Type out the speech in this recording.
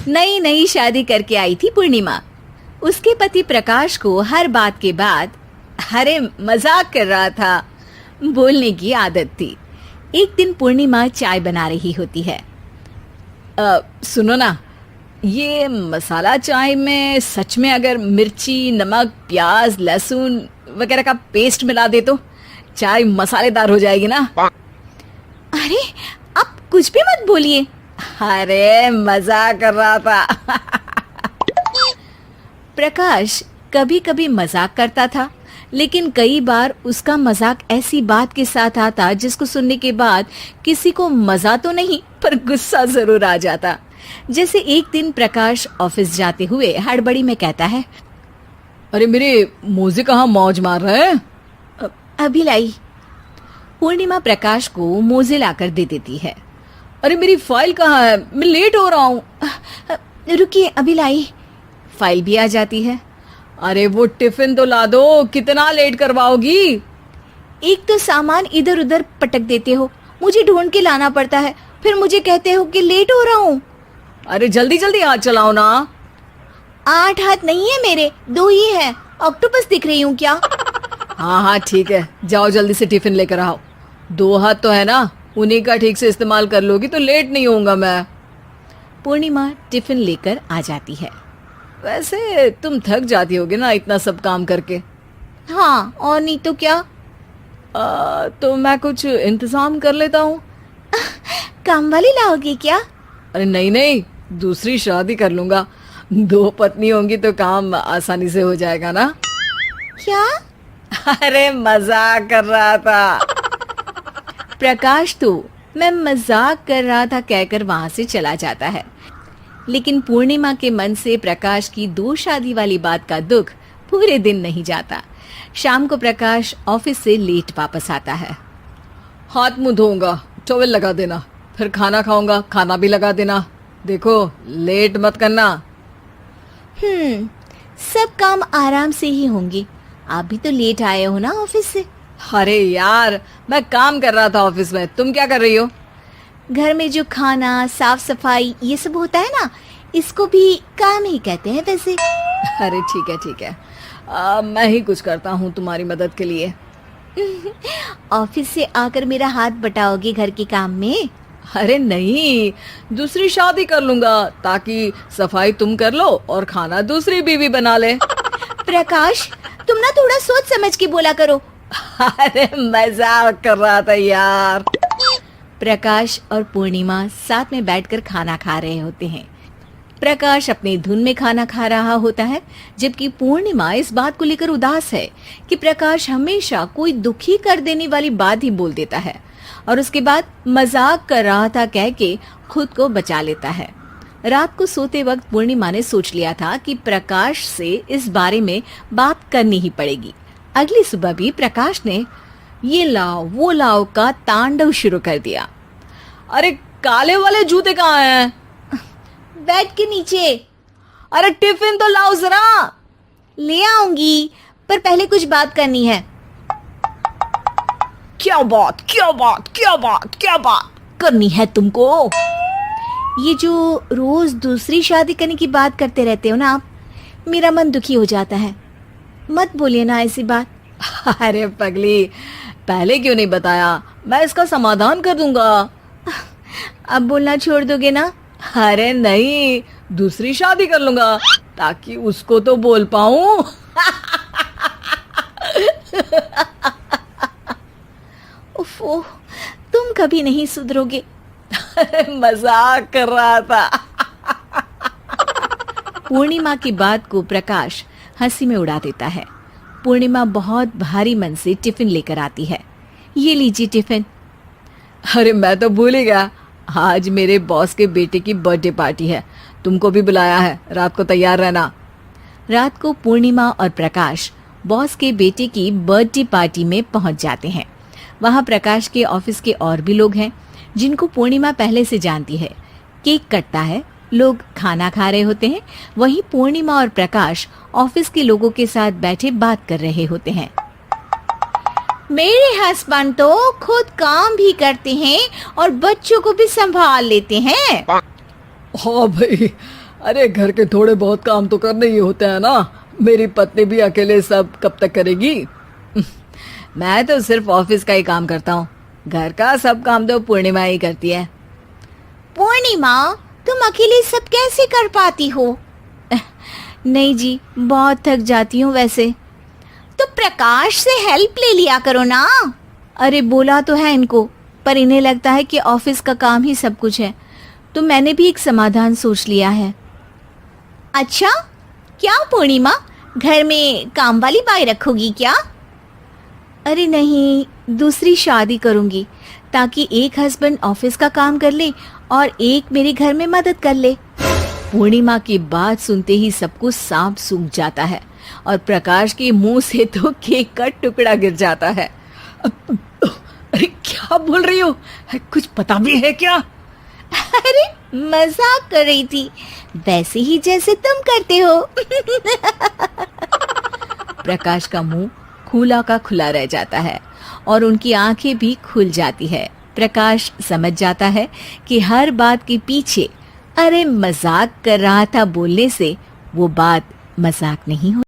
नई नई शादी करके आई थी पूर्णिमा। उसके पति प्रकाश को हर बात के बाद अरे मजाक कर रहा था बोलने की आदत थी। एक दिन पूर्णिमा चाय बना रही होती है। सुनो ना, ये मसाला चाय में सच में अगर मिर्ची, नमक, प्याज, लहसुन वगैरह का पेस्ट मिला दे तो चाय मसालेदार हो जाएगी ना। अरे आप कुछ भी मत बोलिए। अरे मजाक कर रहा था। प्रकाश कभी कभी मजाक करता था, लेकिन कई बार उसका मजाक ऐसी बात के साथ आता जिसको सुनने के बाद किसी को मजा तो नहीं पर गुस्सा जरूर आ जाता। जैसे एक दिन प्रकाश ऑफिस जाते हुए हड़बड़ी में कहता है, अरे मेरे मोजे कहाँ मौज मार रहे हैं? अभी लाई। पूर्णिमा प्रकाश को मोजे लाकर दे देती है। अरे मेरी फाइल कहाँ है? मैं लेट हो रहा हूँ। रुकिए अभी लाई। फाइल भी आ जाती है। अरे वो टिफिन तो ला दो, कितना लेट करवाओगी? एक तो सामान इधर उधर पटक देते हो, मुझे ढूंढ के लाना पड़ता है, फिर मुझे कहते हो कि लेट हो रहा हूँ। अरे जल्दी जल्दी हाथ चलाओ ना। 8 हाथ नहीं है मेरे, 2 ही है। ऑक्टोपस दिख रही हूँ क्या? हाँ ठीक है, जाओ जल्दी से टिफिन लेकर आओ। 2 हाथ तो है ना, उन्हीं का ठीक से इस्तेमाल कर लोगी तो लेट नहीं होऊंगा मैं। पूर्णिमा टिफिन लेकर आ जाती है। वैसे तुम थक जाती होगी ना इतना सब काम करके। हाँ, और नहीं तो क्या। तो मैं कुछ इंतजाम कर लेता हूँ। काम वाली लाओगी क्या? अरे नहीं, दूसरी शादी कर लूंगा। 2 पत्नी होंगी तो काम आसानी से हो जाएगा ना। क्या? अरे मजाक कर रहा था। प्रकाश तो मैं मजाक कर रहा था कहकर वहां से चला जाता है, लेकिन पूर्णिमा के मन से प्रकाश की 2 शादी वाली बात का दुख पूरे दिन नहीं जाता। शाम को प्रकाश ऑफिस से लेट वापस आता है। हाथ मुंह धोऊंगा, टॉवेल लगा देना, फिर खाना खाऊंगा, खाना भी लगा देना। देखो लेट मत करना। सब काम आराम से ही होंगे। आप भी तो लेट आए हो ना ऑफिस से। अरे यार, मैं काम कर रहा था ऑफिस में, तुम क्या कर रही हो? घर में जो खाना, साफ सफाई ये सब होता है ना, इसको भी काम ही कहते हैं वैसे। अरे ठीक है, मैं ही कुछ करता हूँ तुम्हारी मदद के लिए। ऑफिस से आकर मेरा हाथ बटाओगे घर के काम में? अरे नहीं, दूसरी शादी कर लूंगा ताकि सफाई तुम कर लो और खाना दूसरी बीवी बना ले। प्रकाश, तुम ना थोड़ा सोच समझ के बोला करो। अरे मजाक कर रहा था यार। प्रकाश और पूर्णिमा साथ में बैठकर खाना खा रहे होते हैं। प्रकाश अपनी धुन में खाना खा रहा होता है, जबकि पूर्णिमा इस बात को लेकर उदास है कि प्रकाश हमेशा कोई दुखी कर देने वाली बात ही बोल देता है और उसके बाद मजाक कर रहा था कह के खुद को बचा लेता है। रात को सोते वक्त पूर्णिमा ने सोच लिया था कि प्रकाश से इस बारे में बात करनी ही पड़ेगी। अगली सुबह भी प्रकाश ने ये लाओ वो लाओ का तांडव शुरू कर दिया। अरे काले वाले जूते कहाँ हैं? बेड के नीचे। अरे टिफिन तो लाओ जरा। ले आऊंगी, पर पहले कुछ बात करनी है। क्या बात करनी है तुमको? ये जो रोज दूसरी शादी करने की बात करते रहते हो ना आप, मेरा मन दुखी हो जाता है। मत बोलिए ना ऐसी बात। अरे पगली, पहले क्यों नहीं बताया? मैं इसका समाधान कर दूंगा। अब बोलना छोड़ दोगे ना? अरे नहीं, दूसरी शादी कर लूंगा ताकि उसको तो बोल पाऊं। उफ़, तुम कभी नहीं सुधरोगे। अरे मजाक कर रहा था। पूर्णिमा की बात को प्रकाश हंसी में उड़ा देता है। पूर्णिमा बहुत भारी मन से टिफिन लेकर आती है। ये लीजिए टिफिन। अरे मैं तो भूल ही गया, आज मेरे बॉस के बेटे की बर्थडे पार्टी है, तुमको भी बुलाया है, रात को तैयार रहना। रात को पूर्णिमा और प्रकाश बॉस के बेटे की बर्थडे पार्टी में पहुंच जाते हैं। वहां प्रकाश के ऑफिस के और भी लोग हैं जिनको पूर्णिमा पहले से जानती है। केक कटता है, लोग खाना खा रहे होते हैं। वहीं पूर्णिमा और प्रकाश ऑफिस के लोगों के साथ बैठे बात कर रहे होते हैं। मेरे हस्बैंड तो खुद काम भी करते हैं और बच्चों को भी संभाल लेते हैं। हाँ भाई, अरे घर के थोड़े बहुत काम तो करने ही होते हैं ना। मेरी पत्नी भी अकेले सब कब तक करेगी? मैं तो सिर्फ ऑफिस का ही काम करता हूँ, घर का सब काम तो पूर्णिमा ही करती है। पूर्णिमा, तुम अकेले सब कैसे कर पाती हो? नहीं जी, बहुत थक जाती हूँ वैसे। तो प्रकाश से हेल्प ले लिया करो ना। अरे बोला तो है इनको, पर इन्हें लगता है कि ऑफिस का काम ही सब कुछ है, तो मैंने भी एक समाधान सोच लिया है। अच्छा, क्या पूर्णिमा, घर में काम वाली बाई रखोगी क्या? अरे नहीं, दूसरी शादी करूंगी ताकि एक हस्बैंड ऑफिस का काम कर ले और एक मेरे घर में मदद कर ले। पूर्णिमा की बात सुनते ही सबको सांप सूंघ जाता है और प्रकाश के मुंह से तो केक का टुकड़ा गिर जाता है। अरे क्या बोल रही हो? कुछ पता भी है क्या? अरे मजाक कर रही थी, वैसे ही जैसे तुम करते हो। प्रकाश का मुंह खुला का खुला रह जाता है और उनकी आंखें भी खुल जाती है। प्रकाश समझ जाता है कि हर बात के पीछे अरे मजाक कर रहा था बोलने से वो बात मजाक नहीं हो